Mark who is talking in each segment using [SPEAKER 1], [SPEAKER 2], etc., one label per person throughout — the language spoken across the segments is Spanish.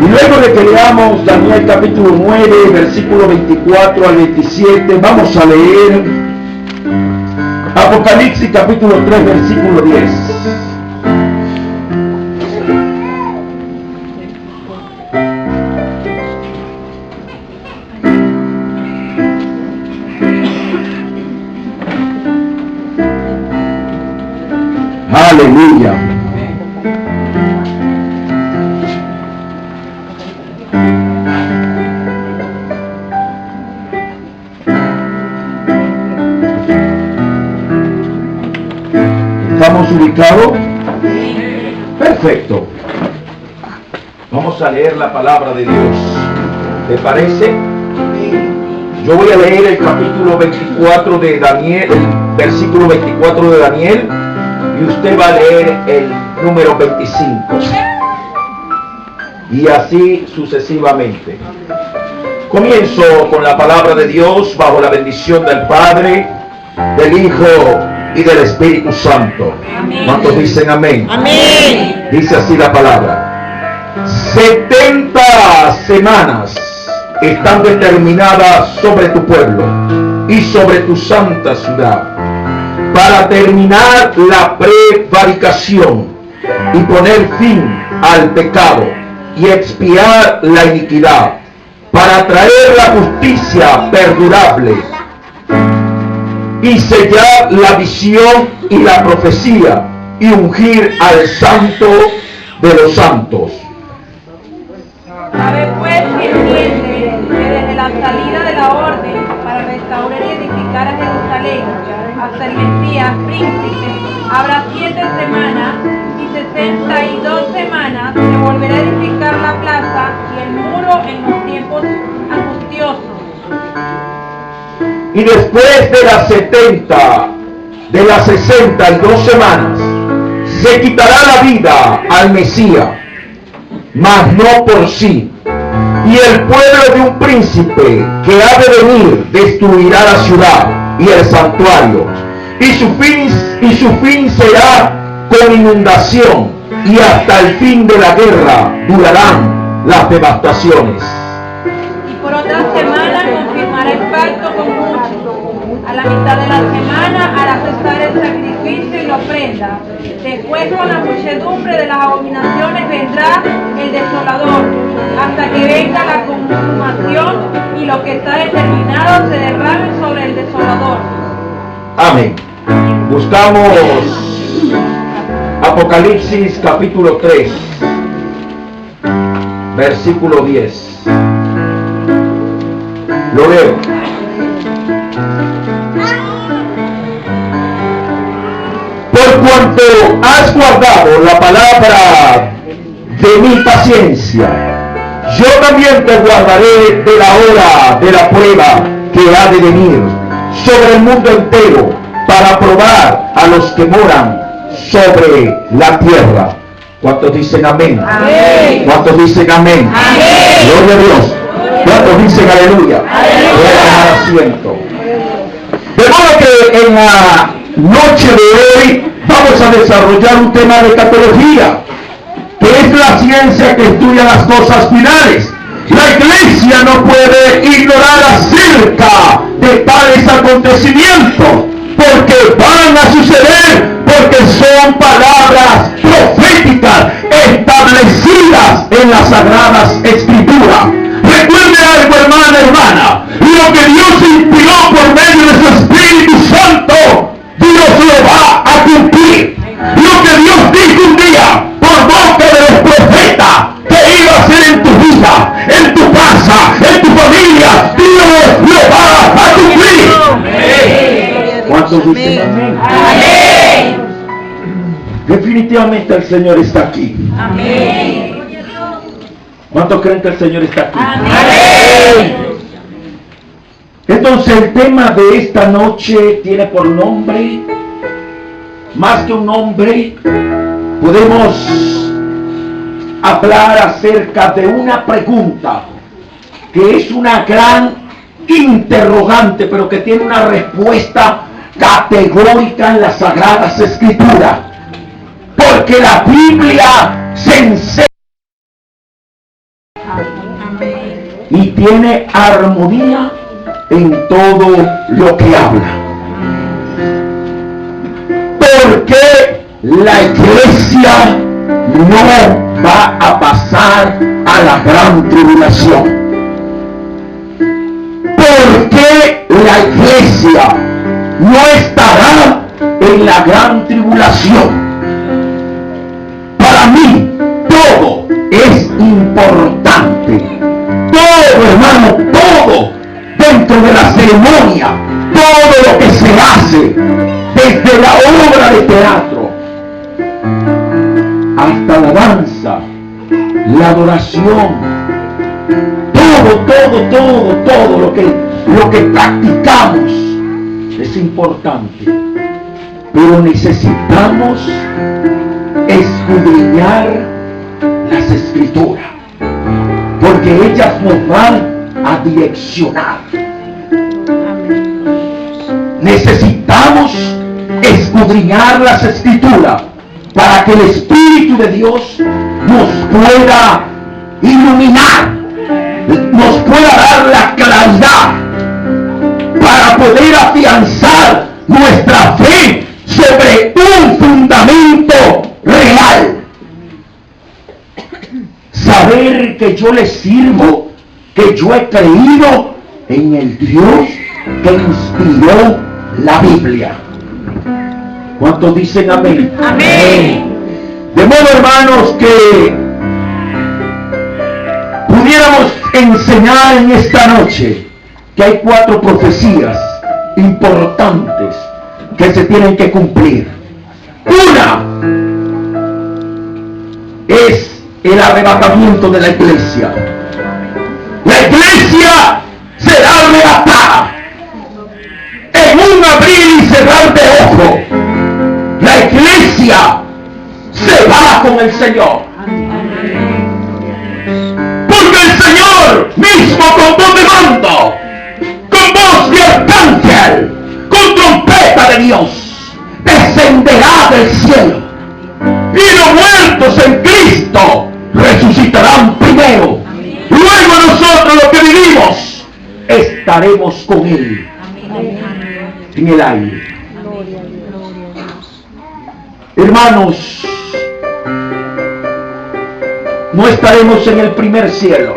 [SPEAKER 1] Y luego de que leamos Daniel capítulo 9, versículo 24 al 27, vamos a leer Apocalipsis capítulo 3, versículo 10. Aleluya. ¿Estamos ubicados? Perfecto. Vamos a leer la palabra de Dios. ¿Te parece? Yo voy a leer el capítulo 24 de Daniel, el versículo 24 de Daniel, y usted va a leer el número 25. Y así sucesivamente. Comienzo con la palabra de Dios bajo la bendición del Padre, del Hijo y del Espíritu Santo.
[SPEAKER 2] Amén.
[SPEAKER 1] ¿Cuántos dicen amén?
[SPEAKER 2] Amén.
[SPEAKER 1] Dice así la palabra: 70 semanas están determinadas sobre tu pueblo y sobre tu santa ciudad, para terminar la prevaricación y poner fin al pecado y expiar la iniquidad, para traer la justicia perdurable y sellar la visión y la profecía y ungir al santo de los santos.
[SPEAKER 2] Sabe pues que entiende que desde la salida de la orden para restaurar y edificar a Jerusalén hasta el Mesías príncipe habrá 7 semanas, y 62 semanas se volverá a edificar la plaza y el muro en los tiempos angustiosos.
[SPEAKER 1] Y después de las 62 semanas, se quitará la vida al Mesías, mas no por sí. Y el pueblo de un príncipe que ha de venir destruirá la ciudad y el santuario, y su fin será con inundación, y hasta el fin de la guerra durarán las devastaciones.
[SPEAKER 2] Y por otra semana confirmará el pacto con muchos. A la mitad de la semana hará cesar el sacrificio y la ofrenda. Después, con la muchedumbre de las abominaciones, vendrá el desolador, hasta que venga la consumación y lo que está determinado se derrame sobre el desolador.
[SPEAKER 1] Amén. Buscamos Apocalipsis capítulo 3, versículo 10. Lo leo. Por cuanto has guardado la palabra de mi paciencia, yo también te guardaré de la hora de la prueba que ha de venir sobre el mundo entero, para probar a los que moran sobre la tierra. ¿Cuántos dicen amén?
[SPEAKER 2] Amén.
[SPEAKER 1] ¿Cuántos dicen amén?
[SPEAKER 2] Amén.
[SPEAKER 1] Gloria a Dios. ¿Cuántos dicen aleluya? Voy a tomar asiento. De modo que en la noche de hoy vamos a desarrollar un tema de escatología, que es la ciencia que estudia las cosas finales. La iglesia no puede ignorar acerca de tales acontecimientos, porque van a suceder, porque son palabras proféticas establecidas en las Sagradas Escrituras. Recuerde algo, hermana, lo que Dios inspiró por medio de su Espíritu Santo, Dios lo va a cumplir. Lo que Dios dijo un día por boca de los profetas que iba a hacer en tu vida, en tu casa, en tu familia, Dios lo va a cumplir. ¿Cuántos dicen amén?
[SPEAKER 2] Amén.
[SPEAKER 1] Definitivamente el Señor está aquí.
[SPEAKER 2] Amén.
[SPEAKER 1] ¿Cuántos creen que el Señor está aquí?
[SPEAKER 2] Amén.
[SPEAKER 1] Entonces el tema de esta noche tiene por nombre, más que un nombre, podemos hablar acerca de una pregunta que es una gran interrogante, pero que tiene una respuesta categórica en las Sagradas Escrituras, porque la Biblia se enseña y tiene armonía en todo lo que habla. Porque la iglesia no va a pasar a la gran tribulación. Porque la iglesia no estará en la gran tribulación. Para mí todo es importante. Todo, hermano, todo dentro de la ceremonia, todo lo que se hace, desde la obra de teatro hasta la danza, la adoración, todo lo que practicamos es importante, pero necesitamos escudriñar las escrituras, porque ellas nos van a direccionar. Necesitamos escudriñar las escrituras para que el Espíritu de Dios nos pueda iluminar, nos pueda dar la claridad para poder afianzar nuestra fe sobre un fundamento real. Saber que yo le sirvo, que yo he creído en el Dios que inspiró la Biblia. ¿Cuántos dicen amén?
[SPEAKER 2] Amén.
[SPEAKER 1] De modo, hermanos, que pudiéramos enseñar en esta noche que hay 4 profecías importantes que se tienen que cumplir. Una es el arrebatamiento de la iglesia. La iglesia será arrebatada en un abrir y cerrar de ojo. La iglesia se va con el Señor. Porque el Señor mismo con voz de mando, con voz de arcángel, con trompeta de Dios, descenderá del cielo. Y los muertos en Cristo resucitarán primero. Luego nosotros los que vivimos estaremos con Él en el aire. Hermanos, no estaremos en el primer cielo.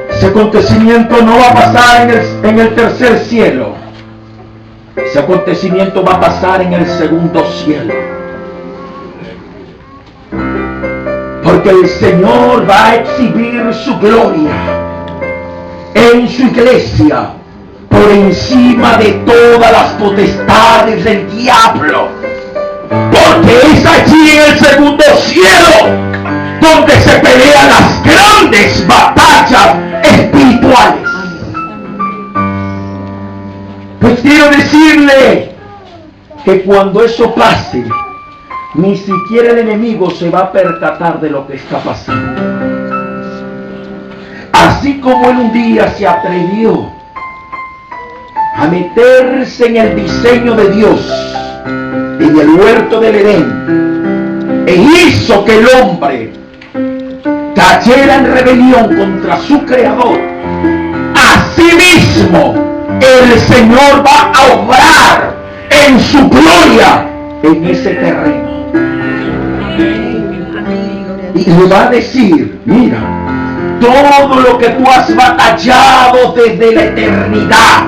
[SPEAKER 1] Ese acontecimiento no va a pasar en el tercer cielo. Ese acontecimiento va a pasar en el segundo cielo. Porque el Señor va a exhibir su gloria en su iglesia por encima de todas las potestades del diablo. Porque es allí en el segundo cielo donde se pelean las grandes batallas espirituales. Pues quiero decirle que cuando eso pase, ni siquiera el enemigo se va a percatar de lo que está pasando. Así como él un día se atrevió a meterse en el diseño de Dios en el huerto del Edén e hizo que el hombre cayera en rebelión contra su creador, asimismo el Señor va a obrar en su gloria en ese terreno. Y le va a decir, mira, todo lo que tú has batallado desde la eternidad,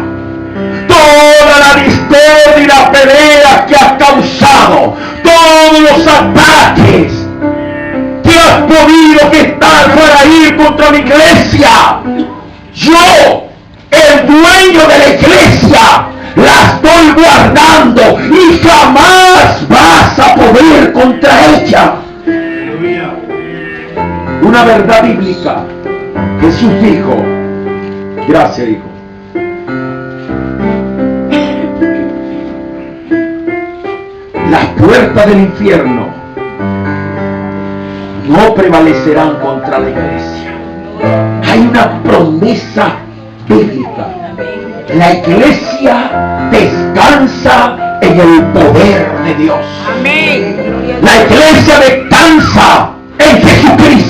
[SPEAKER 1] toda la discordia y la pelea que has causado, todos los ataques que has podido gestar para ir contra mi iglesia, yo, el dueño de la iglesia, la estoy guardando y jamás vas a poder contra ella. Una verdad bíblica. Jesús dijo, gracias hijo, las puertas del infierno no prevalecerán contra la iglesia. Hay una promesa bíblica. La iglesia descansa en el poder de Dios.
[SPEAKER 2] Amén.
[SPEAKER 1] La iglesia descansa en Jesucristo.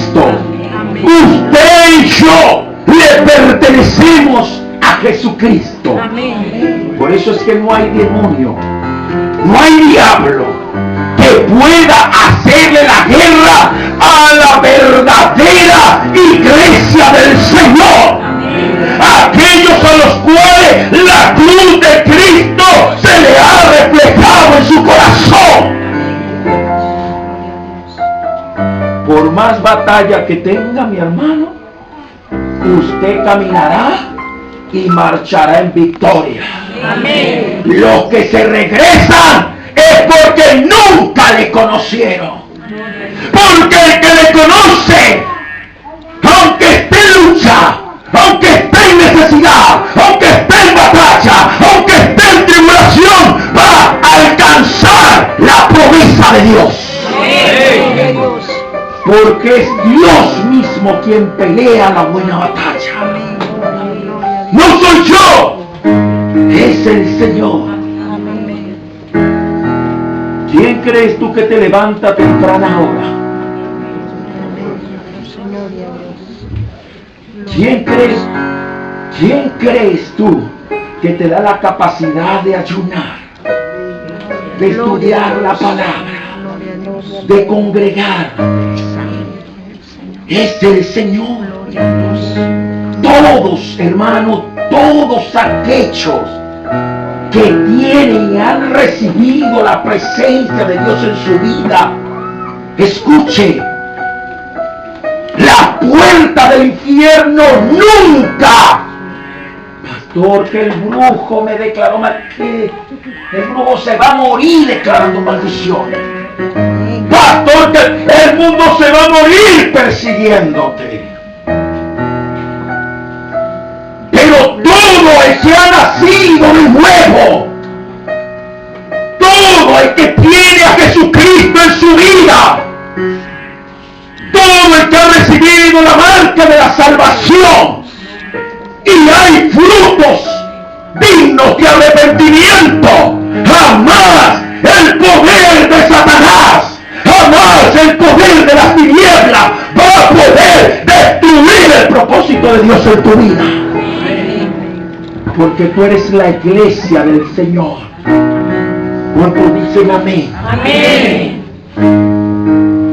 [SPEAKER 1] Jesucristo.
[SPEAKER 2] Amén.
[SPEAKER 1] Por eso es que no hay demonio, no hay diablo que pueda hacerle la guerra a la verdadera iglesia del Señor. Aquellos a los cuales la cruz de Cristo se le ha reflejado en su corazón. Por más batalla que tenga, mi hermano, usted caminará y marchará en victoria.
[SPEAKER 2] Amén.
[SPEAKER 1] Los que se regresan es porque nunca le conocieron. Porque el que le conoce, aunque esté en lucha, aunque esté en necesidad, aunque esté en batalla, aunque esté en tribulación, va a alcanzar la promesa de Dios.
[SPEAKER 2] Amén.
[SPEAKER 1] Porque es Dios mismo quien pelea la buena batalla. No soy yo, es el Señor. ¿Quién crees tú que te levanta a temprana hora? ¿Quién crees tú que te da la capacidad de ayunar, de estudiar la palabra, de congregar? Es el Señor. Todos, hermanos, todos aquellos que tienen y han recibido la presencia de Dios en su vida, escuche, la puerta del infierno nunca. Pastor, que el brujo me declaró mal, que el brujo se va a morir declarando maldiciones. Pastor, que el mundo se va a morir persiguiéndote. Pero todo el que ha nacido de nuevo, todo el que tiene a Jesucristo en su vida, todo el que ha recibido la marca de la salvación, y hay frutos dignos de arrepentimiento, jamás el poder de Satanás, jamás el poder de las tinieblas va a poder destruir el propósito de Dios en tu vida. Porque tú eres la iglesia del Señor. ¿Cuántos dicen amén?
[SPEAKER 2] Amén.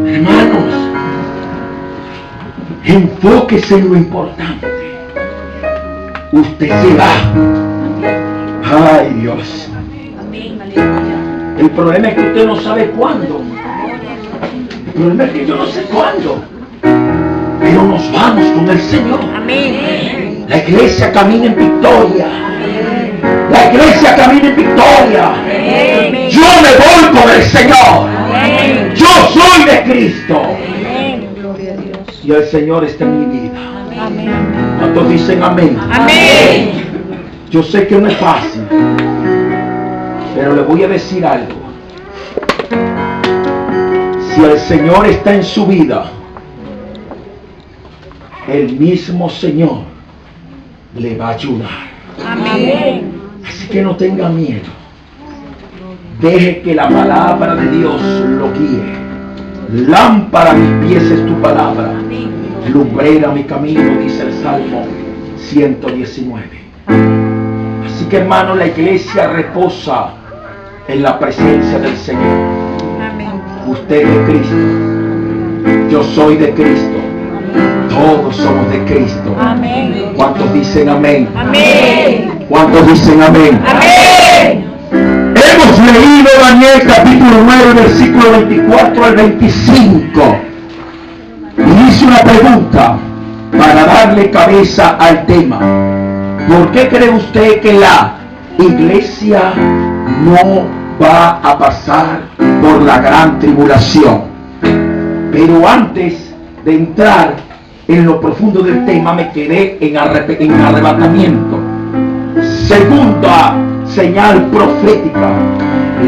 [SPEAKER 1] Hermanos, enfóquese en lo importante. Usted se va. Ay, Dios. El problema es que usted no sabe cuándo. El problema es que yo no sé cuándo. Pero nos vamos con el Señor.
[SPEAKER 2] Amén.
[SPEAKER 1] La iglesia camina en victoria. La iglesia camina en victoria.
[SPEAKER 2] Amén.
[SPEAKER 1] Yo me voy con el Señor.
[SPEAKER 2] Amén.
[SPEAKER 1] Yo soy de Cristo.
[SPEAKER 2] Amén.
[SPEAKER 1] Y el Señor está en mi vida.
[SPEAKER 2] Amén.
[SPEAKER 1] ¿Cuántos dicen amén?
[SPEAKER 2] Amén.
[SPEAKER 1] Yo sé que no es fácil, pero le voy a decir algo. Si el Señor está en su vida, el mismo Señor le va a ayudar.
[SPEAKER 2] Amén.
[SPEAKER 1] Así que no tenga miedo. Deje que la palabra de Dios lo guíe. Lámpara a mis pies es tu palabra. Lumbrera mi camino, dice el Salmo 119. Así que, hermano, la iglesia reposa en la presencia del Señor.
[SPEAKER 2] Amén.
[SPEAKER 1] Usted es de Cristo. Yo soy de Cristo. Todos somos de Cristo.
[SPEAKER 2] Amén.
[SPEAKER 1] ¿Cuántos dicen amén?
[SPEAKER 2] Amén.
[SPEAKER 1] ¿Cuántos dicen amén?
[SPEAKER 2] Amén.
[SPEAKER 1] Hemos leído Daniel capítulo 9, versículo 24 al 25. Y hice una pregunta para darle cabeza al tema. ¿Por qué cree usted que la iglesia no va a pasar por la gran tribulación? Pero antes de entrar en lo profundo del tema, me quedé en arrebatamiento. Segunda señal profética,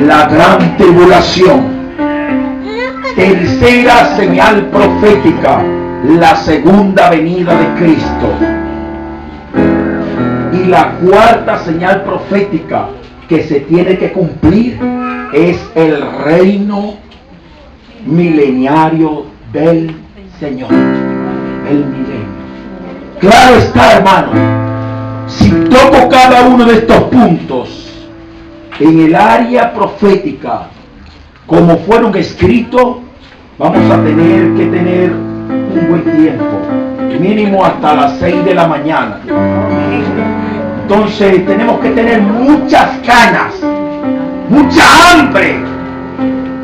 [SPEAKER 1] la gran tribulación. Tercera señal profética, la segunda venida de Cristo. Y la cuarta señal profética que se tiene que cumplir es el reino mileniario del Señor. El milenio. Claro está, hermano, Si toco cada uno de estos puntos en el área profética, como fueron escritos, vamos a tener que tener un buen tiempo, mínimo hasta las 6 de la mañana. Entonces tenemos que tener muchas ganas, mucha hambre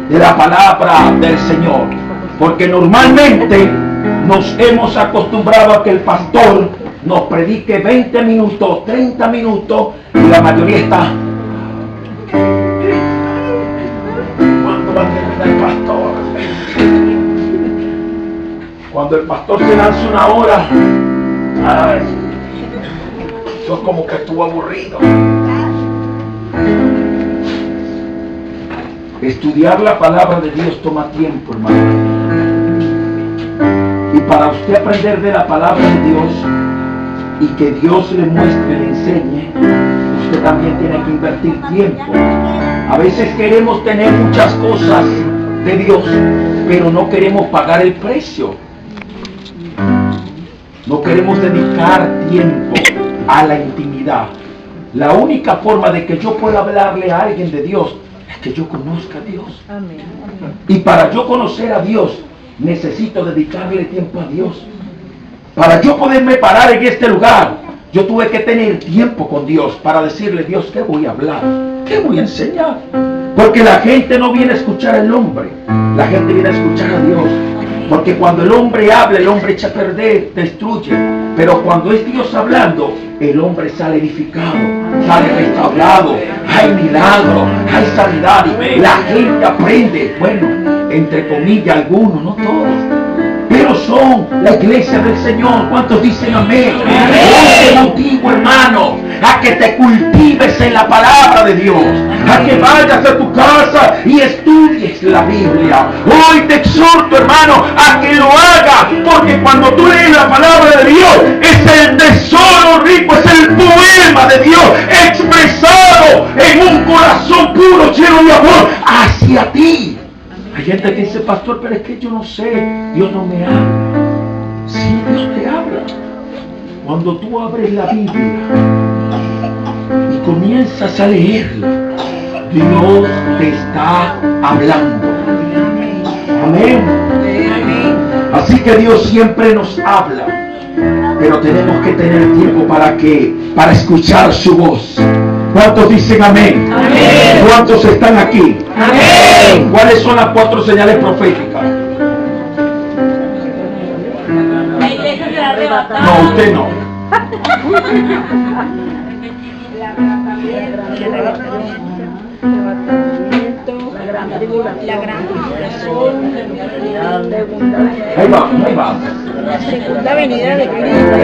[SPEAKER 1] de la palabra del Señor, porque normalmente nos hemos acostumbrado a que el pastor nos predique 20 minutos, 30 minutos y la mayoría está. ¿Cuándo va a terminar el pastor? Cuando el pastor se lanza una hora, ay, eso es como que estuvo aburrido. Estudiar la palabra de Dios toma tiempo, hermano. Y para usted aprender de la palabra de Dios y que Dios le muestre, le enseñe, usted también tiene que invertir tiempo. A veces queremos tener muchas cosas de Dios, pero no queremos pagar el precio. No queremos dedicar tiempo a la intimidad. La única forma de que yo pueda hablarle a alguien de Dios es que yo conozca a Dios.
[SPEAKER 2] Amén.
[SPEAKER 1] Y para yo conocer a Dios, necesito dedicarle tiempo a Dios. Para yo poderme parar en este lugar, yo tuve que tener tiempo con Dios para decirle: Dios, ¿qué voy a hablar? ¿Qué voy a enseñar? Porque la gente no viene a escuchar al hombre, la gente viene a escuchar a Dios. Porque cuando el hombre habla, el hombre echa a perder, destruye. Pero cuando es Dios hablando, el hombre sale edificado, sale restaurado. Hay milagros, hay sanidad. La gente aprende. Bueno, entre comillas, algunos, no todos. Pero son la iglesia del Señor. ¿Cuántos dicen amén? Hoy te motivo, hermano, a que te cultives en la palabra de Dios, a que vayas a tu casa y estudies la Biblia. Hoy te exhorto, hermano, a que lo hagas, porque cuando tú lees la palabra de Dios, es el tesoro rico, es el poema de Dios expresado en un corazón puro, lleno de amor hacia ti. Hay gente que dice: pastor, pero es que yo no sé, Dios no me habla. Sí, Dios te habla. Cuando tú abres la Biblia y comienzas a leerla, Dios te está hablando. Amén. Así que Dios siempre nos habla, pero tenemos que tener tiempo para escuchar su voz. ¿Cuántos dicen amén? Amén. ¿Cuántos están aquí? Amén. ¿Cuáles son las 4 señales proféticas?
[SPEAKER 2] La iglesia será arrebatada.
[SPEAKER 1] No, usted no.
[SPEAKER 2] La gran tribulación.
[SPEAKER 1] Ahí va, ahí va.
[SPEAKER 2] La segunda venida de Cristo.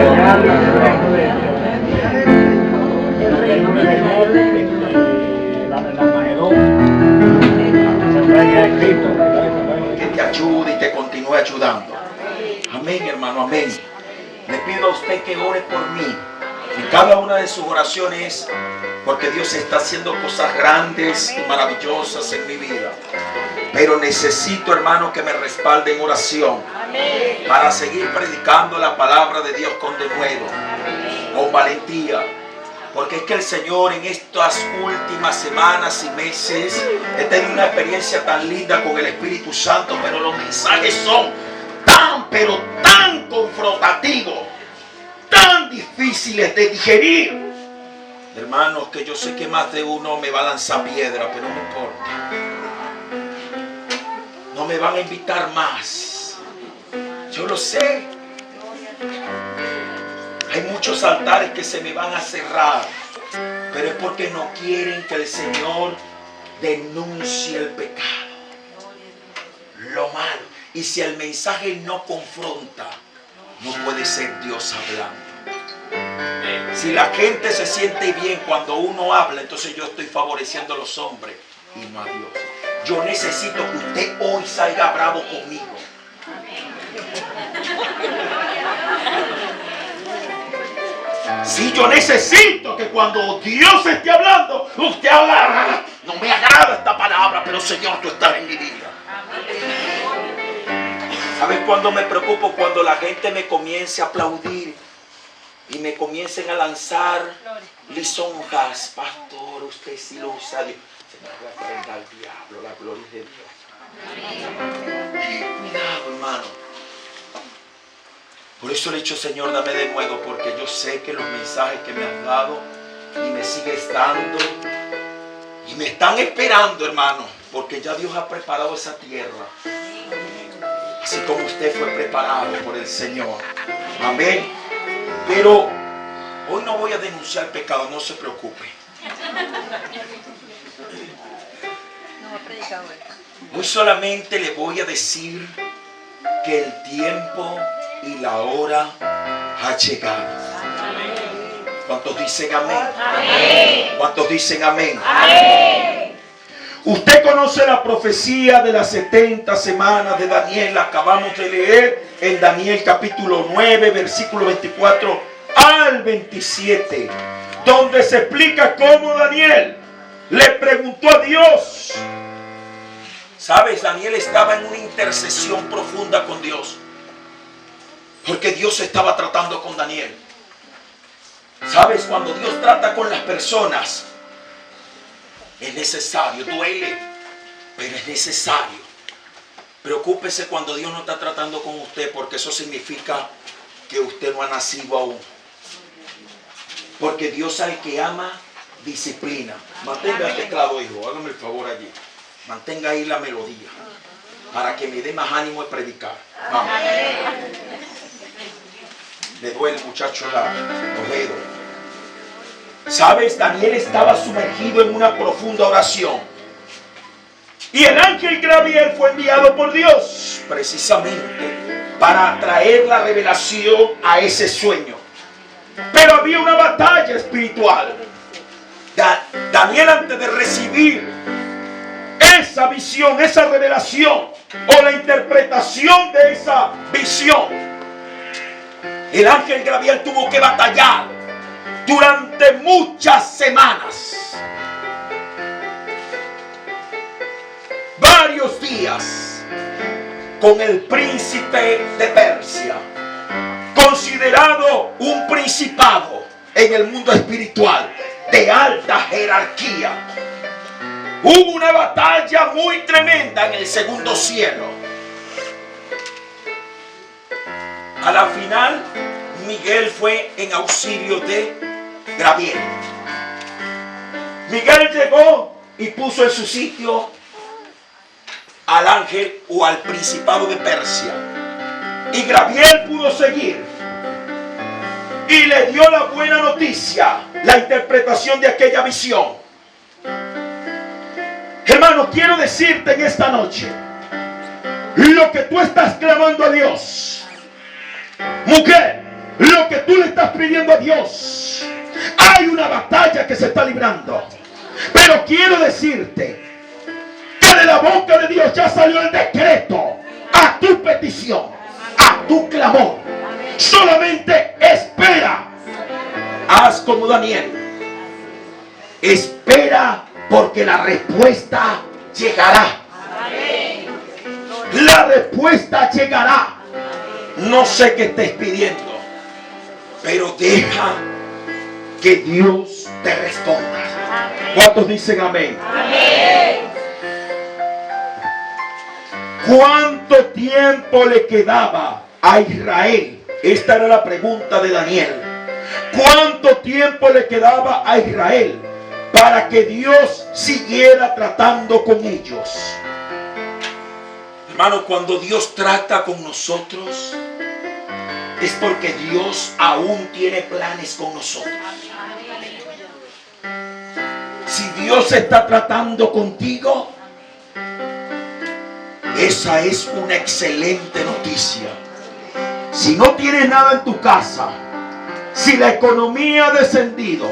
[SPEAKER 1] Que te ayude y te continúe ayudando. Amén, hermano, amén. Le pido a usted que ore por mí en cada una de sus oraciones, porque Dios está haciendo cosas grandes y maravillosas en mi vida. Pero necesito, hermano, que me respalde en oración para seguir predicando la palabra de Dios con denuedo, con valentía. Porque es que el Señor en estas últimas semanas y meses he tenido una experiencia tan linda con el Espíritu Santo, pero los mensajes son pero tan confrontativos, tan difíciles de digerir. Hermanos, que yo sé que más de uno me va a lanzar piedra, pero no importa. No me van a invitar más. Yo lo sé. Hay muchos altares que se me van a cerrar, pero es porque no quieren que el Señor denuncie el pecado, lo malo. Y si el mensaje no confronta, no puede ser Dios hablando. Si la gente se siente bien cuando uno habla, entonces yo estoy favoreciendo a los hombres y no a Dios. Yo necesito que usted hoy salga bravo conmigo. Si yo necesito que cuando Dios esté hablando, usted habla: no me agrada esta palabra, pero Señor, tú estás en mi vida. ¿Sabes cuándo me preocupo? Cuando la gente me comience a aplaudir
[SPEAKER 3] y me comiencen a lanzar lisonjas. Pastor, usted sí lo usa Dios. Se me reprenda al diablo, la gloria de Dios. Cuidado, hermano. Por eso le he dicho, Señor, dame de nuevo, porque yo sé que los mensajes que me has dado y me sigues dando y me están esperando, hermano, porque ya Dios ha preparado esa tierra, así como usted fue preparado por el Señor. Amén. Pero hoy no voy a denunciar pecado, no se preocupe. Hoy solamente le voy a decir que el tiempo y la hora ha llegado. ¿Cuántos dicen amén? Amén. ¿Cuántos dicen amén? Amén. Usted conoce la profecía de las 70 semanas de Daniel. La acabamos de leer en Daniel capítulo 9, versículo 24 al 27, donde se explica cómo Daniel le preguntó a Dios. ¿Sabes? Daniel estaba en una intercesión profunda con Dios, porque Dios estaba tratando con Daniel. ¿Sabes? Cuando Dios trata con las personas, es necesario, duele, pero es necesario. Preocúpese cuando Dios no está tratando con usted, porque eso significa que usted no ha nacido aún. Porque Dios al que ama, disciplina. Mantenga el teclado, hijo, hágame el favor allí. Mantenga ahí la melodía, para que me dé más ánimo de predicar. Vamos. Le duele, muchacho, los dedos. ¿Sabes? Daniel estaba sumergido en una profunda oración. Y el ángel Gabriel fue enviado por Dios precisamente para traer la revelación a ese sueño. Pero había una batalla espiritual. Daniel, antes de recibir esa visión, esa revelación o la interpretación de esa visión, el ángel Gabriel tuvo que batallar durante muchas semanas, varios días, con el príncipe de Persia, considerado un principado en el mundo espiritual de alta jerarquía. Hubo una batalla muy tremenda en el segundo cielo. A la final, Miguel fue en auxilio de Gabriel. Miguel llegó y puso en su sitio al ángel o al principado de Persia. Y Gabriel pudo seguir y le dio la buena noticia, la interpretación de aquella visión. Hermano, quiero decirte en esta noche, lo que tú estás clamando a Dios, mujer, lo que tú le estás pidiendo a Dios, hay una batalla que se está librando. Pero quiero decirte que de la boca de Dios ya salió el decreto a tu petición, a tu clamor. Solamente espera. Haz como Daniel. Espera, porque la respuesta llegará. La respuesta llegará. No sé qué estés pidiendo, pero deja que Dios te responda. ¿Cuántos dicen amén? Amén. ¿Cuánto tiempo le quedaba a Israel? Esta era la pregunta de Daniel. ¿Cuánto tiempo le quedaba a Israel para que Dios siguiera tratando con ellos? Hermano, cuando Dios trata con nosotros, es porque Dios aún tiene planes con nosotros. Si Dios está tratando contigo, esa es una excelente noticia. Si no tienes nada en tu casa, si la economía ha descendido,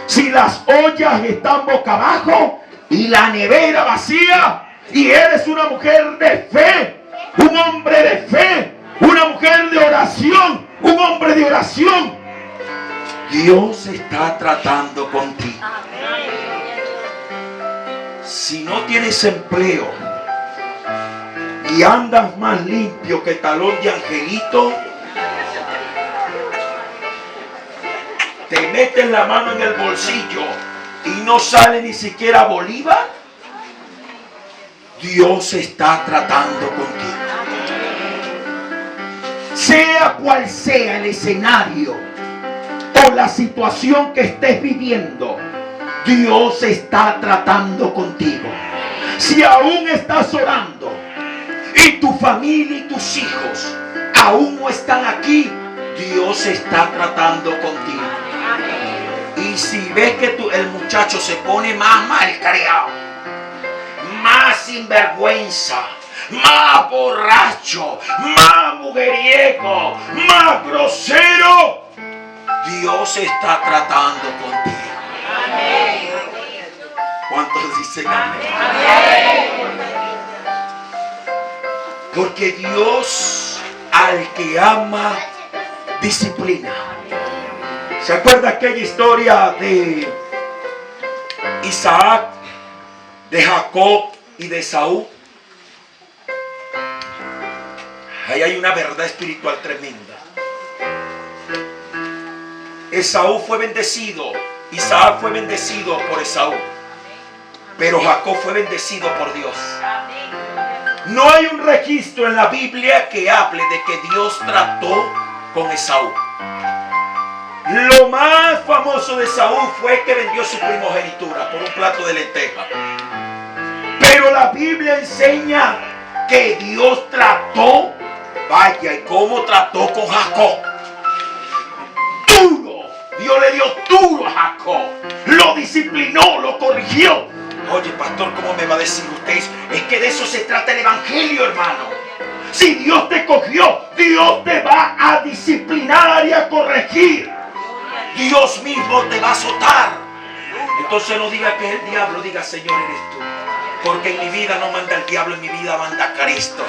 [SPEAKER 3] si las ollas están boca abajo y la nevera vacía, y eres una mujer de fe, un hombre de fe, una mujer de oración, un hombre de oración, Dios está tratando contigo. Si no tienes empleo y andas más limpio que talón de angelito, te metes la mano en el bolsillo y no sale ni siquiera bolívar, Dios está tratando contigo. Sea cual sea el escenario o la situación que estés viviendo, Dios está tratando contigo. Si aún estás orando y tu familia y tus hijos aún no están aquí, Dios está tratando contigo. Y si ves que el muchacho se pone más malcriado, más sinvergüenza, más borracho, más mujeriego, más grosero, Dios está tratando contigo. Amén. ¿Cuántos dicen amén? Amén. Porque Dios al que ama disciplina. ¿Se acuerda aquella historia de Isaac, de Jacob y de Esaú? Ahí hay una verdad espiritual tremenda. Esaú fue bendecido, Isaac fue bendecido por Esaú, pero Jacob fue bendecido por Dios. No hay un registro en la Biblia que hable de que Dios trató con Esaú. Lo más famoso de Esaú fue que vendió su primogenitura por un plato de lentejas. Pero la Biblia enseña que Dios trató, vaya, y cómo trató con Jacob. Duro. Dios le dio duro a Jacob. Lo disciplinó, lo corrigió. Oye, pastor, ¿cómo me va a decir usted? Es que de eso se trata el evangelio, hermano. Si Dios te cogió, Dios te va a disciplinar y a corregir. Dios mismo te va a azotar. Entonces no diga que es el diablo, diga Señor eres tú. Porque en mi vida no manda el diablo, en mi vida manda Cristo.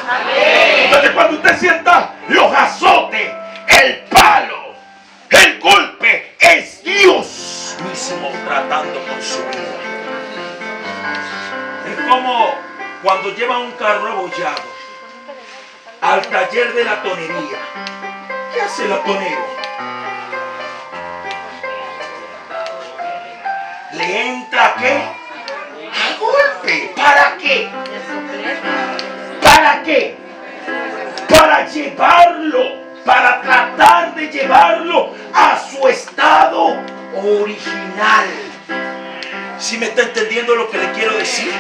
[SPEAKER 3] Entonces cuando usted sienta los azotes, el palo, el golpe, es Dios mismo tratando con su vida. Es como cuando llevan un carro abollado al taller de la tonería. ¿Qué hace la tonero? ¿Le entra qué? A golpe. ¿Para qué? ¿Para qué? Para llevarlo, para tratar de llevarlo a su estado original. ¿Sí me está entendiendo lo que le quiero decir?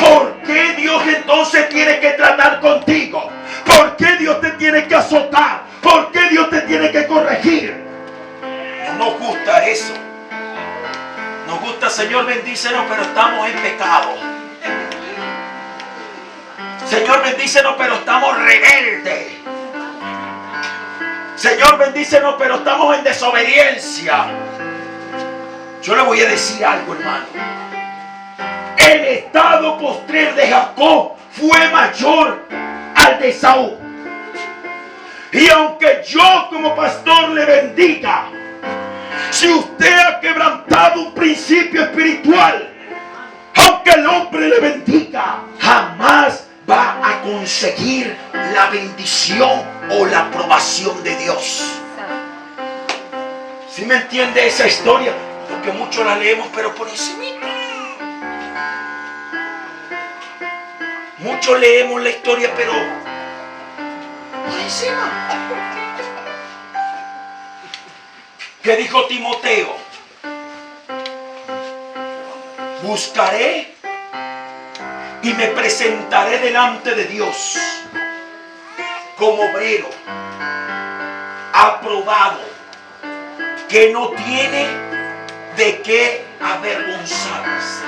[SPEAKER 3] ¿Por qué Dios entonces tiene que tratar contigo? ¿Por qué Dios te tiene que azotar? ¿Por qué Dios te tiene que corregir? No nos gusta eso. Nos gusta, Señor, bendícenos, pero estamos en pecado. Señor, bendícenos, pero estamos rebeldes. Señor, bendícenos, pero estamos en desobediencia. Yo le voy a decir algo, hermano. El estado postrer de Jacob fue mayor al de Esaú. Y aunque yo como pastor le bendiga, si usted ha quebrantado un principio espiritual, aunque el hombre le bendiga, jamás va a conseguir la bendición o la aprobación de Dios. ¿Sí me entiende esa historia? Porque muchos la leemos, pero por encima. Muchos leemos la historia, pero por encima. ¿Qué dijo Timoteo? Buscaré y me presentaré delante de Dios como obrero aprobado, que no tiene de qué avergonzarse.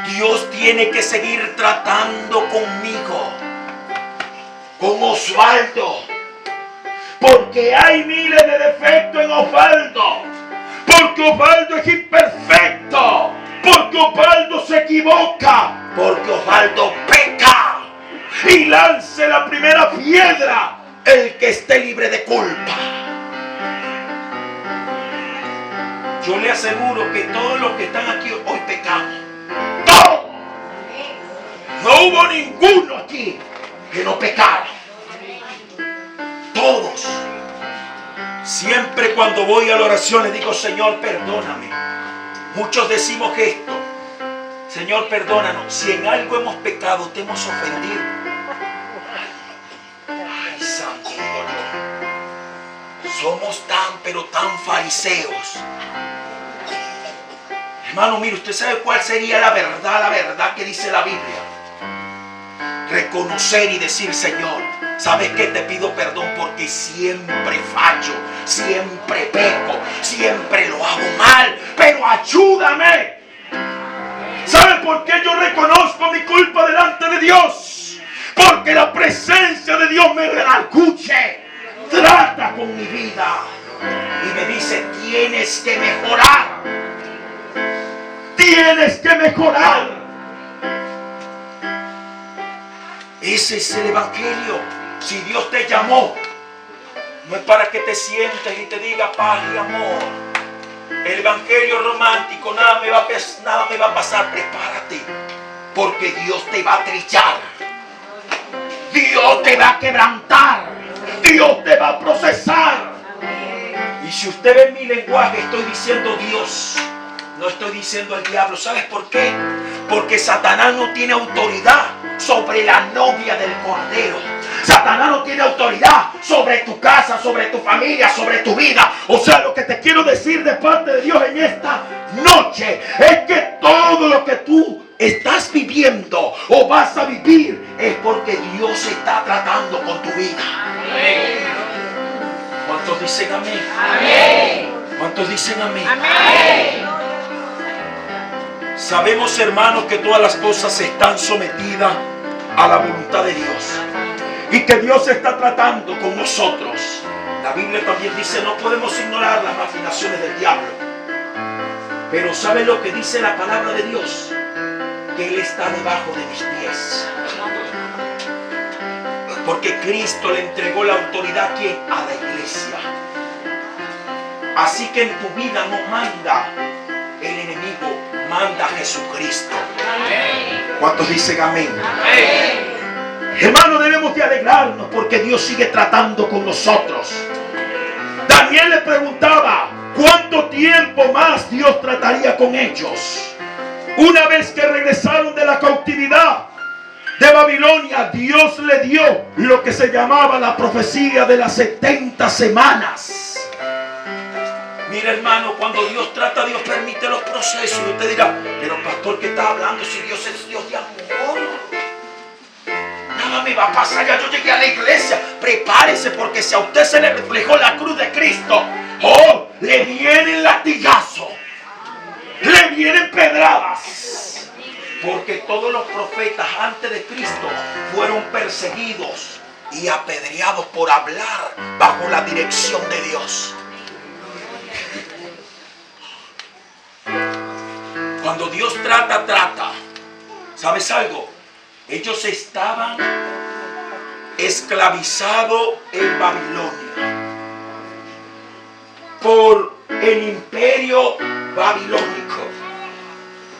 [SPEAKER 3] Dios tiene que seguir tratando conmigo, con Osvaldo, porque hay miles de defectos en Osvaldo, porque Osvaldo es imperfecto, porque Osvaldo se equivoca, porque Osvaldo peca. Y lance la primera piedra el que esté libre de culpa. Yo le aseguro que todos los que están aquí hoy pecamos. ¡Todos! No hubo ninguno aquí que no pecara. Todos. Siempre cuando voy a la oración le digo, Señor, perdóname. Muchos decimos esto. Señor, perdónanos. Si en algo hemos pecado, te hemos ofendido. Ay, santo Dios. Somos tan, pero tan fariseos. Hermano, mire, ¿usted sabe cuál sería la verdad que dice la Biblia? Reconocer y decir, Señor, ¿sabes qué? Te pido perdón porque siempre fallo, siempre peco, siempre lo hago mal, pero ayúdame. ¿Saben por qué yo reconozco mi culpa delante de Dios? Porque la presencia de Dios me redarguye, trata con mi vida y me dice, tienes que mejorar. Tienes que mejorar. Ese es el evangelio. Si Dios te llamó, no es para que te sientes y te diga paz y amor. El evangelio romántico, nada me va a pasar. Prepárate, porque Dios te va a trillar. Dios te va a quebrantar. Dios te va a procesar. Y si usted ve mi lenguaje, estoy diciendo Dios. No estoy diciendo el diablo. ¿Sabes por qué? Porque Satanás no tiene autoridad sobre la novia del Cordero. Satanás no tiene autoridad sobre tu casa, sobre tu familia, sobre tu vida. O sea, lo que te quiero decir de parte de Dios en esta noche es que todo lo que tú estás viviendo o vas a vivir es porque Dios está tratando con tu vida. Amén. ¿Cuántos dicen amén? Amén. ¿Cuántos dicen amén? Amén. Sabemos, hermanos, que todas las cosas están sometidas a la voluntad de Dios y que Dios está tratando con nosotros. La Biblia también dice, no podemos ignorar las maquinaciones del diablo. Pero ¿sabe lo que dice la palabra de Dios? Que Él está debajo de mis pies. Porque Cristo le entregó la autoridad, ¿a quién? A la iglesia. Así que en tu vida no manda el enemigo, manda Jesucristo. Amén. ¿Cuántos dicen amén? Amén. Hermanos, debemos de alegrarnos porque Dios sigue tratando con nosotros. Daniel le preguntaba cuánto tiempo más Dios trataría con ellos. Una vez que regresaron de la cautividad de Babilonia, Dios le dio lo que se llamaba la profecía de las 70 semanas. Mira, hermano, cuando Dios trata, Dios permite los procesos. Y usted dirá, pero pastor, ¿qué está hablando si Dios es Dios de amor? Nada me va a pasar, ya yo llegué a la iglesia. Prepárese, porque si a usted se le reflejó la cruz de Cristo, oh, le vienen latigazos, le vienen pedradas. Porque todos los profetas antes de Cristo fueron perseguidos y apedreados por hablar bajo la dirección de Dios. Cuando Dios trata. ¿Sabes algo? Ellos estaban esclavizados en Babilonia por el imperio babilónico.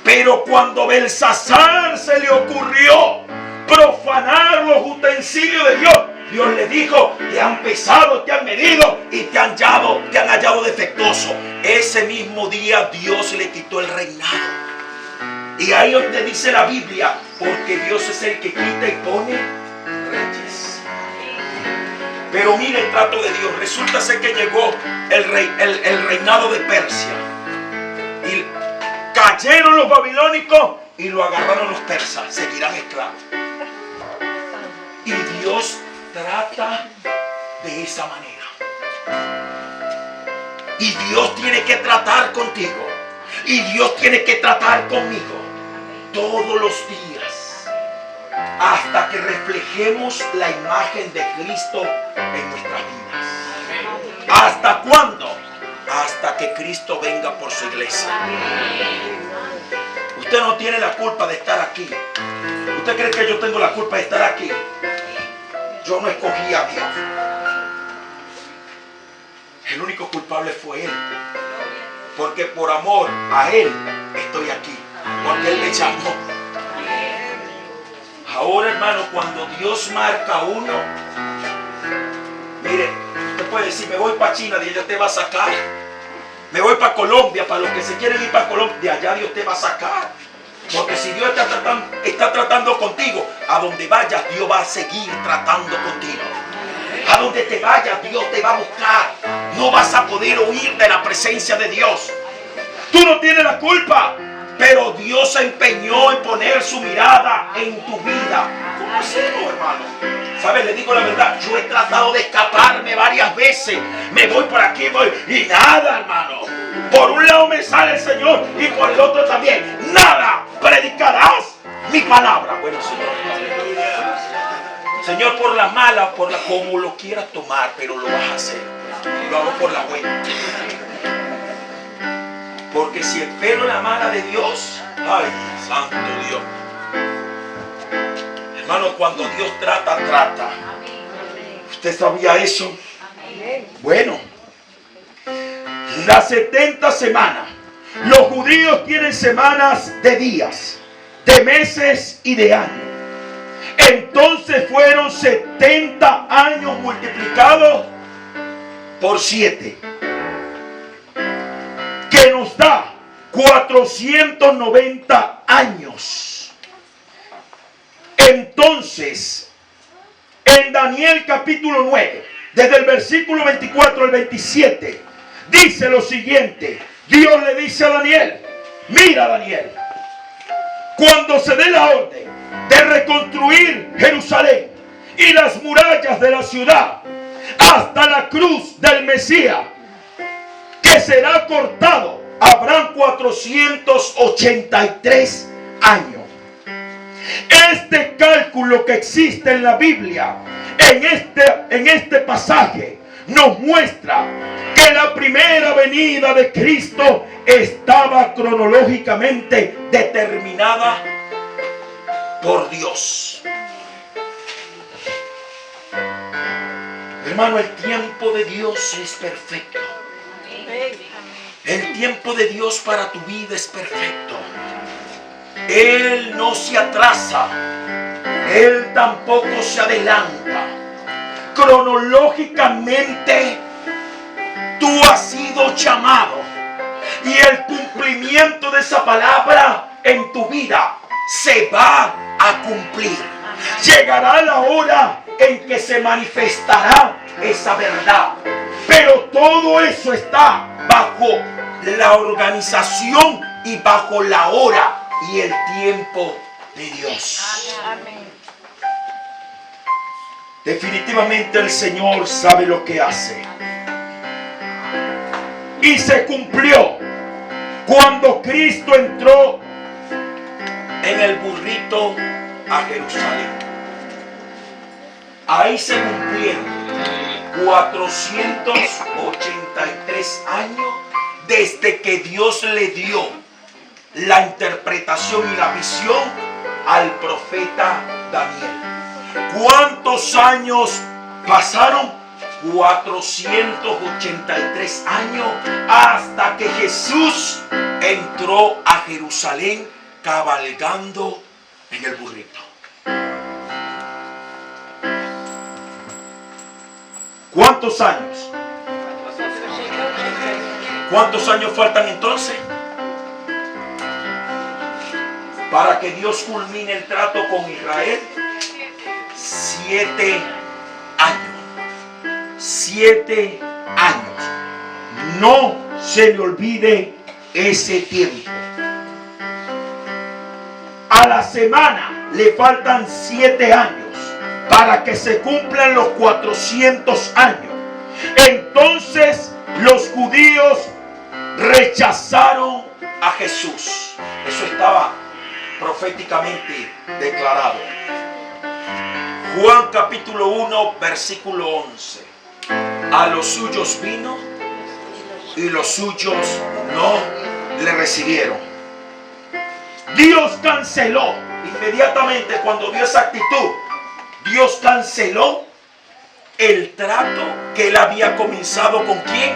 [SPEAKER 3] Pero cuando Belsasar se le ocurrió profanar los utensilios de Dios, Dios le dijo, te han pesado, te han medido y te han hallado defectuoso. Ese mismo día Dios le quitó el reinado. Y ahí donde dice la Biblia, porque Dios es el que quita y pone reyes. Pero mire el trato de Dios. Resulta ser que llegó el reinado de Persia. Y cayeron los babilónicos y lo agarraron los persas. Seguirán esclavos. Y Dios trata de esa manera. Y Dios tiene que tratar contigo. Y Dios tiene que tratar conmigo todos los días hasta que reflejemos la imagen de Cristo en nuestras vidas. ¿Hasta cuándo? Hasta que Cristo venga por su iglesia. Usted no tiene la culpa de estar aquí. ¿Usted cree que yo tengo la culpa de estar aquí? Yo no escogí a Dios. El único culpable fue Él. Porque por amor a Él estoy aquí. Porque Él me llamó. Ahora, hermano, cuando Dios marca a uno, mire, usted puede decir, me voy para China, Dios te va a sacar. Me voy para Colombia, para los que se quieren ir para Colombia, de allá Dios te va a sacar. Porque si Dios está tratando contigo, a donde vayas Dios va a seguir tratando contigo. A donde te vayas Dios te va a buscar. No vas a poder huir de la presencia de Dios. Tú no tienes la culpa, pero Dios se empeñó en poner su mirada en tu vida. ¿Cómo hacemos, hermano? ¿Sabes? Le digo la verdad, yo he tratado de escaparme varias veces. Me voy por aquí, voy, y nada, hermano. Por un lado me sale el Señor y por el otro también. Nada, predicarás mi palabra. Bueno, Señor. Señor, por la mala, por la como lo quieras tomar, pero lo vas a hacer. Lo hago por la buena. Porque si espero la mala de Dios, ay, santo Dios. Hermano, cuando Dios trata, trata. ¿Usted sabía eso? Bueno, las 70 semanas. Los judíos tienen semanas de días, de meses y de años. Entonces fueron 70 años multiplicados por 7. Que nos da 490 años. Entonces, en Daniel capítulo 9, desde el versículo 24 al 27, dice lo siguiente. Dios le dice a Daniel, mira Daniel, cuando se dé la orden de reconstruir Jerusalén y las murallas de la ciudad hasta la cruz del Mesías, que será cortado, habrán 483 años. Este cálculo que existe en la Biblia, en este pasaje, nos muestra que la primera venida de Cristo estaba cronológicamente determinada por Dios. Hermano, el tiempo de Dios es perfecto. El tiempo de Dios para tu vida es perfecto. Él no se atrasa. Él tampoco se adelanta. Cronológicamente tú has sido llamado. Y el cumplimiento de esa palabra en tu vida se va a cumplir. Llegará la hora en que se manifestará esa verdad. Pero todo eso está bajo la organización y bajo la hora y el tiempo de Dios.
[SPEAKER 2] Amén.
[SPEAKER 3] Definitivamente el Señor sabe lo que hace. Y se cumplió cuando Cristo entró en el burrito a Jerusalén. Ahí se cumplieron 483 años desde que Dios le dio la interpretación y la visión al profeta Daniel. ¿Cuántos años pasaron? 483 años hasta que Jesús entró a Jerusalén cabalgando en el burrito. ¿Cuántos años? ¿Cuántos años faltan entonces? Para que Dios culmine el trato con Israel. 7 años. 7 años. No se le olvide ese tiempo. A la semana le faltan 7 años para que se cumplan los 400 años. Entonces los judíos rechazaron a Jesús. Eso estaba proféticamente declarado. Juan capítulo 1 versículo 11. A los suyos vino y los suyos no le recibieron. Dios canceló inmediatamente cuando vio esa actitud. Dios canceló el trato que él había comenzado ¿con quién?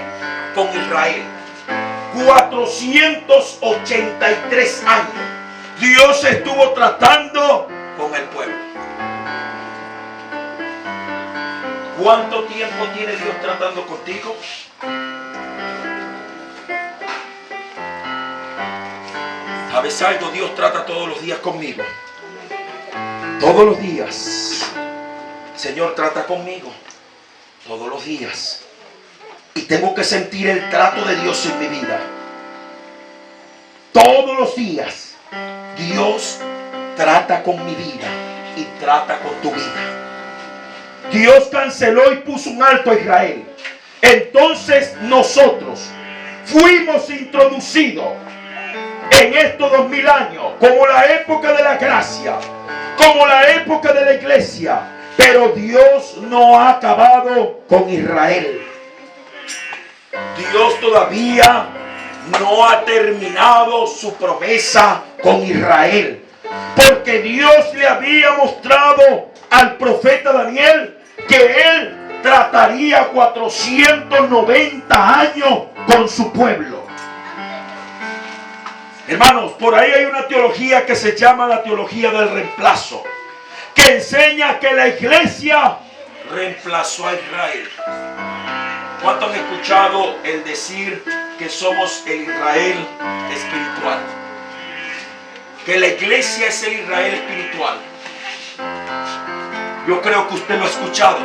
[SPEAKER 3] Con Israel. 483 años. Dios estuvo tratando con el pueblo. ¿Cuánto tiempo tiene Dios tratando contigo? ¿Sabes algo? Dios trata todos los días conmigo. Todos los días. Señor, trata conmigo. Todos los días. Y tengo que sentir el trato de Dios en mi vida. Todos los días. Dios trata con mi vida y trata con tu vida. Dios canceló y puso un alto a Israel. Entonces nosotros fuimos introducidos en estos 2000 años como la época de la gracia, como la época de la iglesia. Pero Dios no ha acabado con Israel. Dios todavía no ha terminado su promesa con Israel. Porque Dios le había mostrado al profeta Daniel que él trataría 490 años con su pueblo. Hermanos, por ahí hay una teología que se llama la teología del reemplazo, que enseña que la iglesia reemplazó a Israel. ¿Cuántos han escuchado el decir que somos el Israel espiritual? Que la iglesia es el Israel espiritual. Yo creo que usted lo ha escuchado.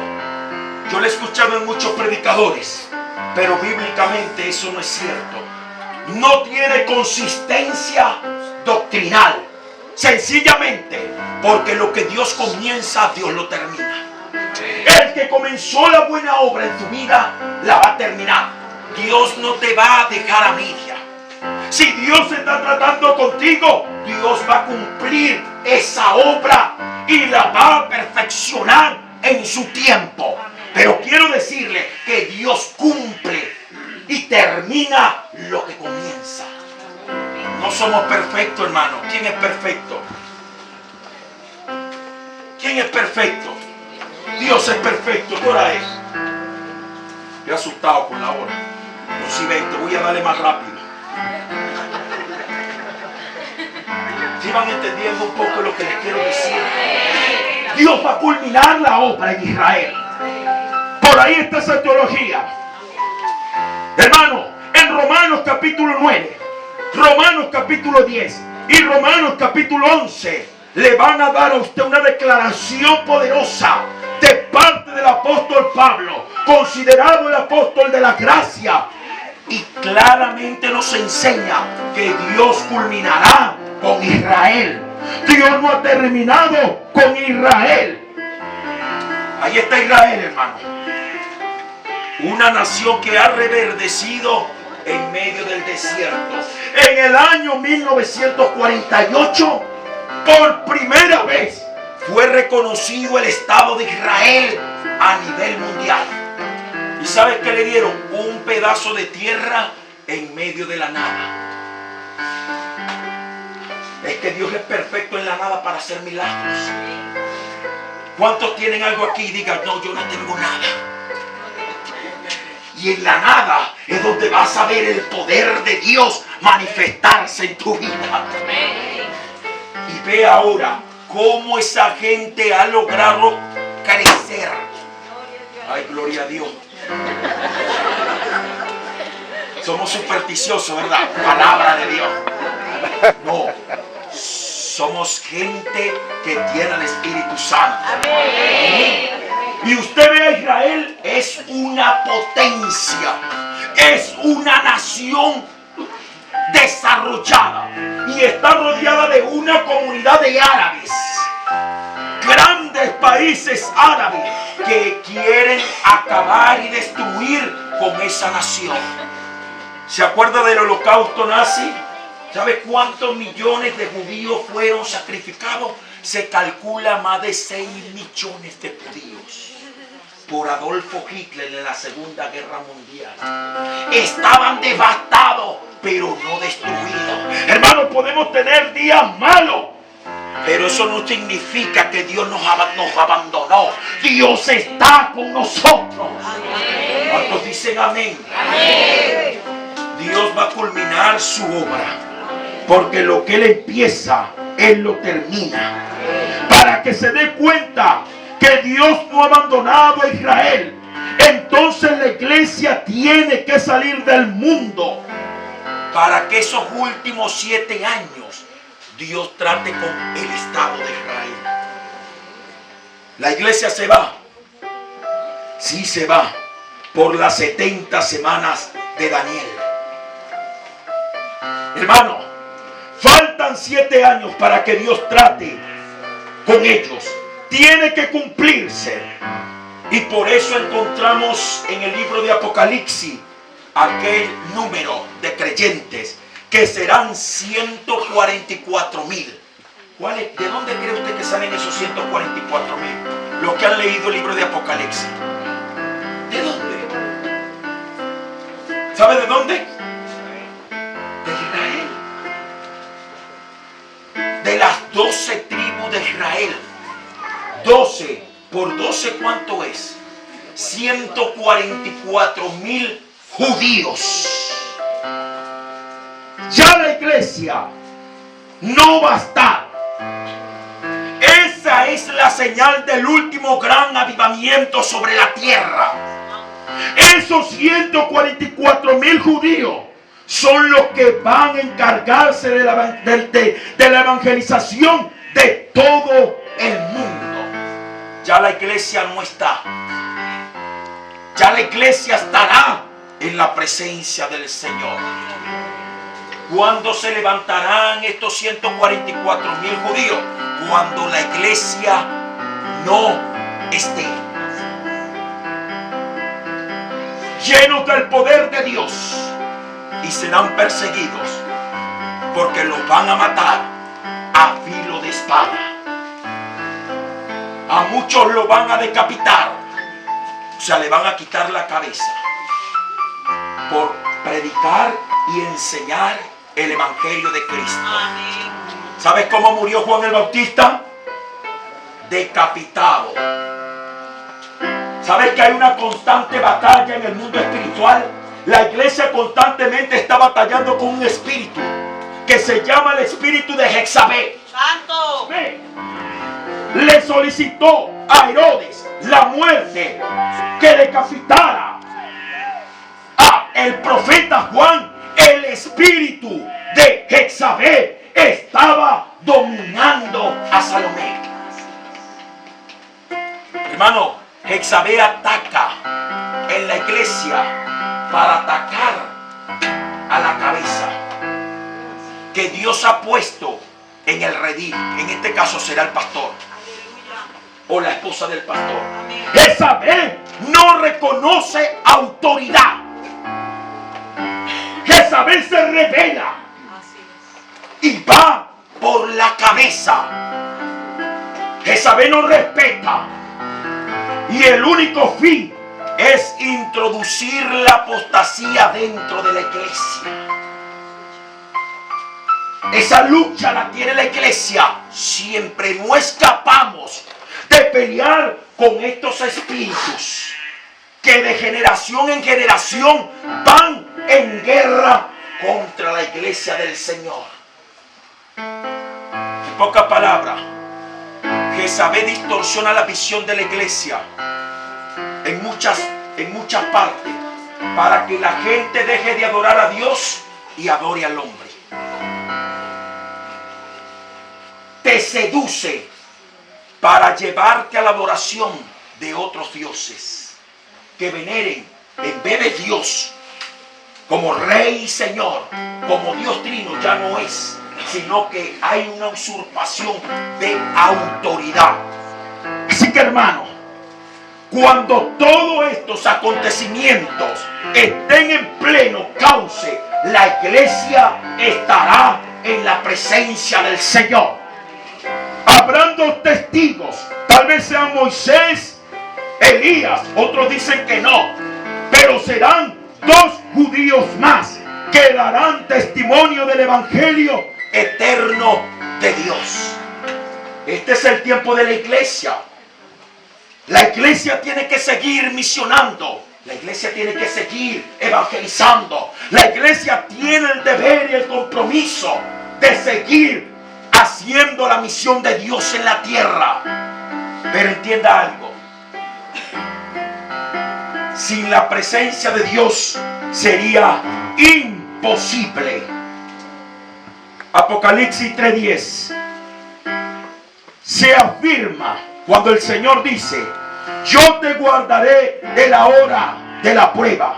[SPEAKER 3] Yo lo he escuchado en muchos predicadores, pero bíblicamente eso no es cierto. No tiene consistencia doctrinal. Sencillamente porque lo que Dios comienza, Dios lo termina. El que comenzó la buena obra en tu vida, la va a terminar. Dios no te va a dejar a media. Si Dios está tratando contigo, Dios va a cumplir esa obra y la va a perfeccionar en su tiempo. Pero quiero decirle que Dios cumple y termina lo que comienza. No somos perfectos, hermano. ¿Quién es perfecto? ¿Quién es perfecto? Dios es perfecto. ¿Qué hora es? Estoy asustado con la hora. 2:20. Voy a darle más rápido. ¿Sí van entendiendo un poco lo que les quiero decir? Dios va a culminar la obra en Israel. Por ahí está esa teología. Hermano, en Romanos capítulo 9, Romanos capítulo 10 y Romanos capítulo 11 le van a dar a usted una declaración poderosa de parte del apóstol Pablo, considerado el apóstol de la gracia, y claramente nos enseña que Dios culminará con Israel. Dios no ha terminado con Israel. Ahí está Israel, hermano. Una nación que ha reverdecido en medio del desierto. En el año 1948, por primera vez, fue reconocido el Estado de Israel a nivel mundial. ¿Y sabes qué le dieron? Un pedazo de tierra en medio de la nada. Es que Dios es perfecto en la nada para hacer milagros. ¿Cuántos tienen algo aquí y digan, no, yo no tengo nada? Y en la nada es donde vas a ver el poder de Dios manifestarse en tu vida. Y ve ahora cómo esa gente ha logrado crecer. Ay, gloria a Dios. Somos supersticiosos, ¿verdad? Palabra de Dios. No. Somos gente que tiene el Espíritu Santo. Amén. Y usted ve a Israel, es una potencia, es una nación desarrollada y está rodeada de una comunidad de árabes, grandes países árabes que quieren acabar y destruir con esa nación. ¿Se acuerda del holocausto nazi? ¿Sabe cuántos millones de judíos fueron sacrificados? Se calcula más de 6 millones de judíos por Adolfo Hitler en la Segunda Guerra Mundial. Estaban devastados, pero no destruidos. Hermanos, podemos tener días malos, pero eso no significa que Dios nos abandonó. Dios está con nosotros. ¿Cuántos dicen amén? Amén. Dios va a culminar su obra, porque lo que Él empieza, Él lo termina. Para que se dé cuenta que Dios no ha abandonado a Israel, entonces la iglesia tiene que salir del mundo para que esos últimos 7 años Dios trate con el Estado de Israel. La iglesia se va. Sí se va por las 70 semanas de Daniel. Hermano, faltan 7 años para que Dios trate con ellos. Tiene que cumplirse. Y por eso encontramos en el libro de Apocalipsis aquel número de creyentes que serán 144,000. ¿De dónde cree usted que salen esos 144,000? Los que han leído el libro de Apocalipsis. ¿De dónde? ¿Sabe de dónde? De Israel. De las 12 tribus de Israel. 12 por 12, ¿cuánto es? 144,000 judíos. Ya la iglesia no va a estar. Esa es la señal del último gran avivamiento sobre la tierra. Esos 144,000 judíos son los que van a encargarse de la evangelización de todo el mundo. Ya la iglesia no está. Ya la iglesia estará en la presencia del Señor. ¿Cuándo se levantarán estos 144,000 judíos? Cuando la iglesia no esté. Llenos del poder de Dios. Y serán perseguidos. Porque los van a matar a filo de espada. A muchos lo van a decapitar. O sea, le van a quitar la cabeza. Por predicar y enseñar el evangelio de Cristo. ¿Sabes cómo murió Juan el Bautista? Decapitado. ¿Sabes que hay una constante batalla en el mundo espiritual? La iglesia constantemente está batallando con un espíritu que se llama el espíritu de Jezabel. ¡Santo! Le solicitó a Herodes la muerte, que decapitara a el profeta Juan. El espíritu de Jezabel estaba dominando a Salomé. Hermano, Jezabel ataca en la iglesia para atacar a la cabeza que Dios ha puesto en el redil. En este caso será el pastor o la esposa del pastor. Jezabel no reconoce autoridad. Jezabel se revela y va por la cabeza. Jezabel no respeta. Y el único fin es introducir la apostasía dentro de la iglesia. Esa lucha la tiene la iglesia. Siempre no escapamos de pelear con estos espíritus que de generación en generación van en guerra contra la iglesia del Señor. En pocas palabras, Jezabel distorsiona la visión de la iglesia en muchas partes para que la gente deje de adorar a Dios y adore al hombre. Te seduce para llevarte a la adoración de otros dioses que veneren en vez de Dios como Rey y Señor, como Dios Trino. Ya no es, sino que hay una usurpación de autoridad. Así que, hermano, cuando todos estos acontecimientos estén en pleno cauce, la iglesia estará en la presencia del Señor. Habrán 2 testigos, tal vez sean Moisés, Elías, otros dicen que no, pero serán 2 judíos más que darán testimonio del evangelio eterno de Dios. Este es el tiempo de la iglesia. La iglesia tiene que seguir misionando. La iglesia tiene que seguir evangelizando. La iglesia tiene el deber y el compromiso de seguir haciendo la misión de Dios en la tierra. Pero entienda algo. Sin la presencia de Dios sería imposible. Apocalipsis 3:10 se afirma cuando el Señor dice: yo te guardaré de la hora de la prueba.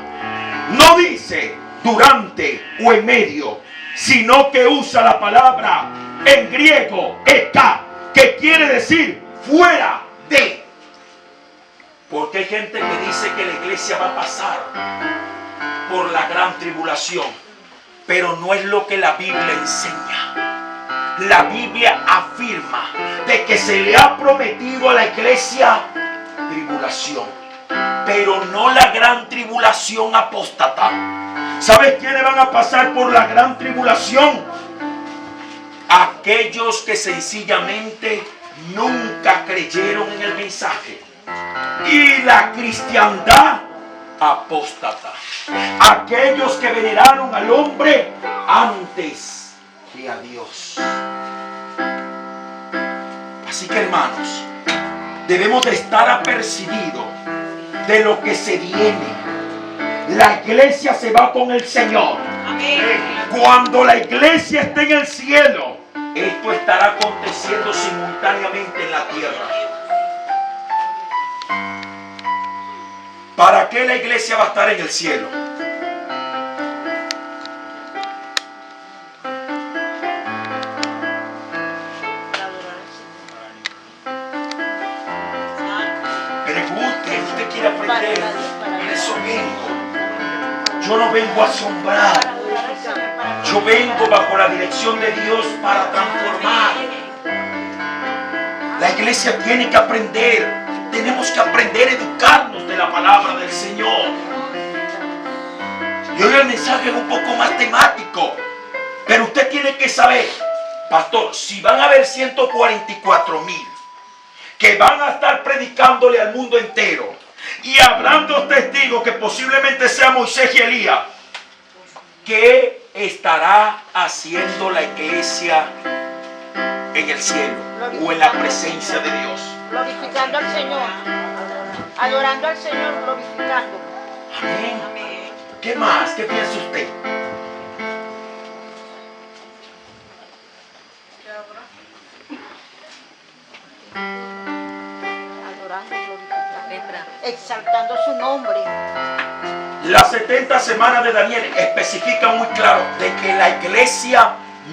[SPEAKER 3] No dice durante o en medio, sino que usa la palabra en griego eka, que quiere decir fuera de. Porque hay gente que dice que la iglesia va a pasar por la gran tribulación, pero no es lo que la Biblia enseña. La Biblia afirma de que se le ha prometido a la iglesia tribulación, pero no la gran tribulación apóstata. ¿Sabes quiénes van a pasar por la gran tribulación? Aquellos que sencillamente nunca creyeron en el mensaje. Y la cristiandad apóstata. Aquellos que veneraron al hombre antes que a Dios. Así que, hermanos, debemos de estar apercibidos de lo que se viene. La iglesia se va con el Señor. Cuando la iglesia esté en el cielo, esto estará aconteciendo simultáneamente en la tierra. ¿Para qué la iglesia va a estar en el cielo? Pregunte, usted quiere aprender. Por eso vengo. Yo no vengo a asombrar. Yo vengo bajo la dirección de Dios para transformar. La iglesia tiene que aprender. Tenemos que aprender a educarnos de la palabra del Señor. Y hoy el mensaje es un poco más temático. Pero usted tiene que saber, pastor, si van a haber 144,000 que van a estar predicándole al mundo entero, y habrán dos testigos que posiblemente sean Moisés y Elías, ¿qué estará haciendo la iglesia en el cielo o en la presencia de Dios?
[SPEAKER 4] Glorificando al Señor, adorando al Señor, glorificando.
[SPEAKER 3] Amén. ¿Qué más? ¿Qué piensa usted?
[SPEAKER 4] Adorando y glorificando, exaltando su nombre.
[SPEAKER 3] Las 70 semanas de Daniel especifican muy claro de que la iglesia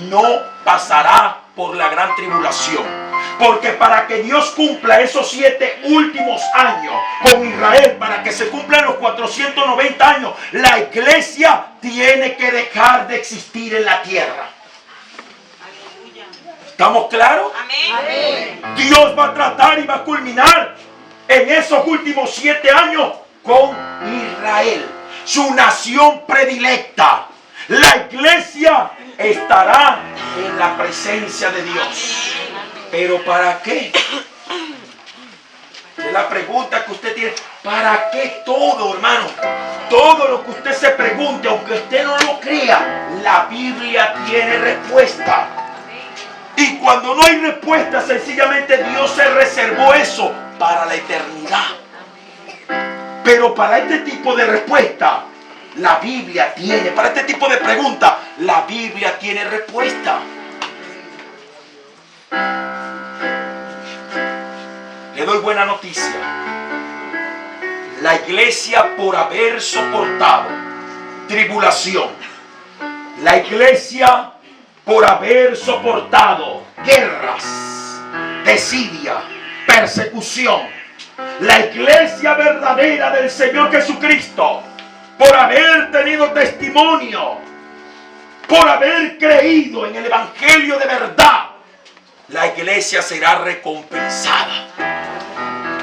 [SPEAKER 3] no pasará por la gran tribulación. Porque para que Dios cumpla esos 7 últimos años con Israel, para que se cumplan los 490 años, la iglesia tiene que dejar de existir en la tierra. ¿Estamos claros?
[SPEAKER 4] Amén.
[SPEAKER 3] Dios va a tratar y va a culminar en esos últimos 7 años con Israel, su nación predilecta. La iglesia estará en la presencia de Dios. ¿Pero para qué? Es la pregunta que usted tiene. ¿Para qué todo, hermano? Todo lo que usted se pregunte, aunque usted no lo crea, la Biblia tiene respuesta. Y cuando no hay respuesta, sencillamente Dios se reservó eso para la eternidad. Pero para este tipo de respuesta, la Biblia tiene, para este tipo de pregunta, la Biblia tiene respuesta. Le doy buena noticia. La iglesia, por haber soportado tribulación, la iglesia, por haber soportado guerras, desidia, persecución, la iglesia verdadera del Señor Jesucristo, por haber tenido testimonio, por haber creído en el evangelio de verdad, la iglesia será recompensada.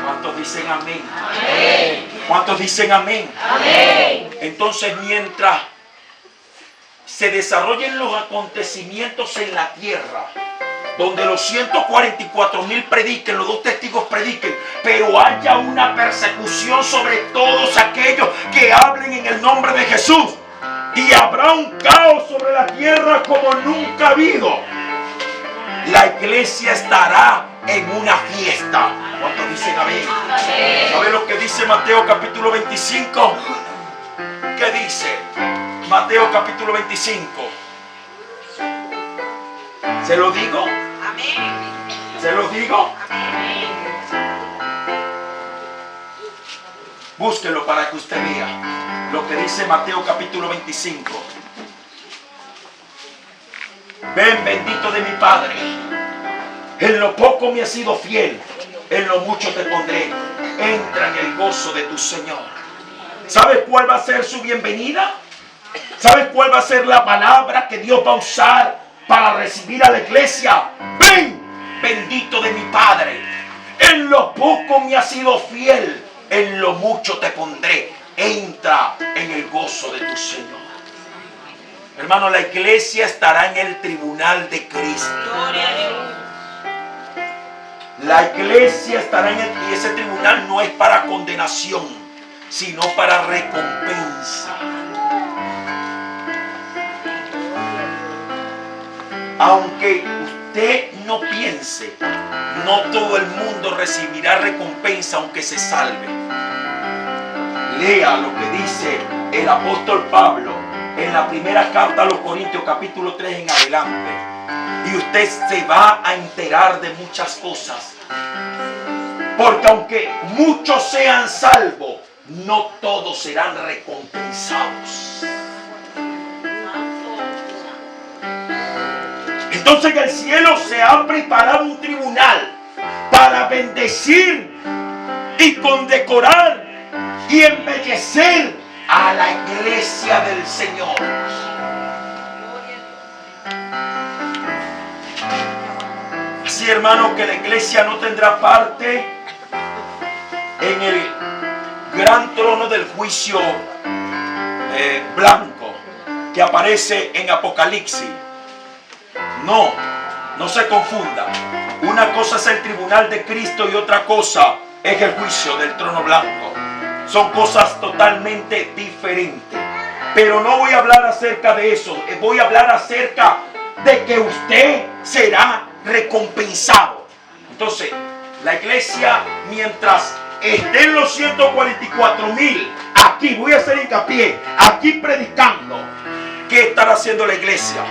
[SPEAKER 3] ¿Cuántos dicen amén? Amén. ¿Cuántos dicen amén?
[SPEAKER 4] Amén.
[SPEAKER 3] Entonces, mientras se desarrollen los acontecimientos en la tierra, donde los 144,000 prediquen, los 2 testigos prediquen, pero haya una persecución sobre todos aquellos que hablen en el nombre de Jesús, y habrá un caos sobre la tierra como nunca ha habido, la iglesia estará en una fiesta. ¿Cuántos dicen amén? ¿Sabe lo que dice Mateo capítulo 25? ¿Qué dice? Mateo capítulo 25. ¿Se lo digo? ¿Se lo digo? Búsquelo para que usted vea lo que dice Mateo capítulo 25. Ven, bendito de mi Padre. En lo poco me has sido fiel, en lo mucho te pondré. Entra en el gozo de tu Señor. ¿Sabes cuál va a ser su bienvenida? ¿Sabes cuál va a ser la palabra que Dios va a usar para recibir a la iglesia? Ven, bendito de mi Padre. En lo poco me has sido fiel, en lo mucho te pondré. Entra en el gozo de tu Señor. Hermano, la iglesia estará en el tribunal de Cristo. La iglesia estará y ese tribunal no es para condenación, sino para recompensa. Aunque usted no piense, no todo el mundo recibirá recompensa aunque se salve. Lea lo que dice el apóstol Pablo en la primera carta a los Corintios capítulo 3 en adelante. Y usted se va a enterar de muchas cosas. Porque aunque muchos sean salvos, no todos serán recompensados. Entonces en el cielo se ha preparado un tribunal para bendecir y condecorar y embellecer a la iglesia del Señor. Así, hermano, que la iglesia no tendrá parte en el gran trono del juicio blanco que aparece en Apocalipsis. No se confunda. Una cosa es el tribunal de Cristo y otra cosa es el juicio del trono blanco. Son cosas totalmente diferentes. Pero no voy a hablar acerca de eso. Voy a hablar acerca de que usted será recompensado. Entonces, la iglesia, mientras estén los 144,000 aquí, voy a hacer hincapié, aquí predicando, ¿qué estará haciendo la iglesia?